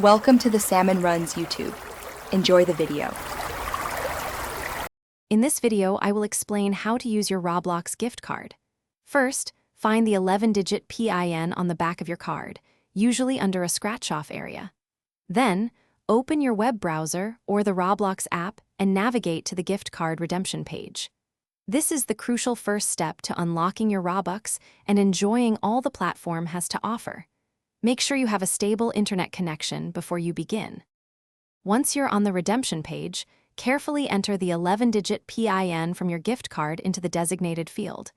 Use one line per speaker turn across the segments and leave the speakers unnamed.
Welcome to the Salmon Runs YouTube. Enjoy the video.
In this video, I will explain how to use your Roblox gift card. First, find the 11-digit PIN on the back of your card, usually under a scratch-off area. Then, open your web browser or the Roblox app and navigate to the gift card redemption page. This is the crucial first step to unlocking your Robux and enjoying all the platform has to offer. Make sure you have a stable internet connection before you begin. Once you're on the redemption page, carefully enter the 11-digit PIN from your gift card into the designated field.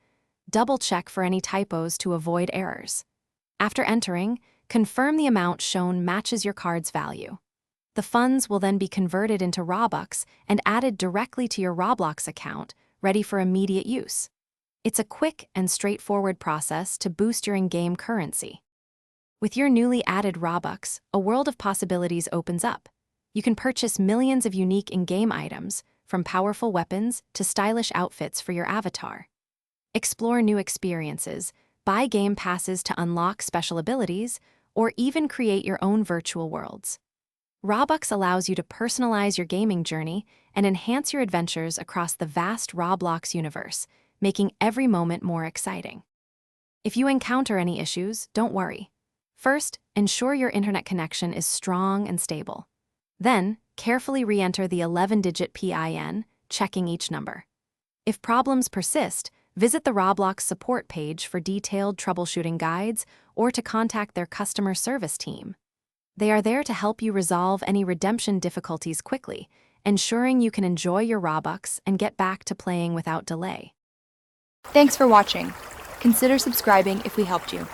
Double-check for any typos to avoid errors. After entering, confirm the amount shown matches your card's value. The funds will then be converted into Robux and added directly to your Roblox account, ready for immediate use. It's a quick and straightforward process to boost your in-game currency. With your newly added Robux, a world of possibilities opens up. You can purchase millions of unique in-game items, from powerful weapons to stylish outfits for your avatar. Explore new experiences, buy game passes to unlock special abilities, or even create your own virtual worlds. Robux allows you to personalize your gaming journey and enhance your adventures across the vast Roblox universe, making every moment more exciting. If you encounter any issues, don't worry. First, ensure your internet connection is strong and stable. Then, carefully re-enter the 11-digit PIN, checking each number. If problems persist, visit the Roblox support page for detailed troubleshooting guides or to contact their customer service team. They are there to help you resolve any redemption difficulties quickly, ensuring you can enjoy your Robux and get back to playing without delay.
Thanks for watching. Consider subscribing if we helped you.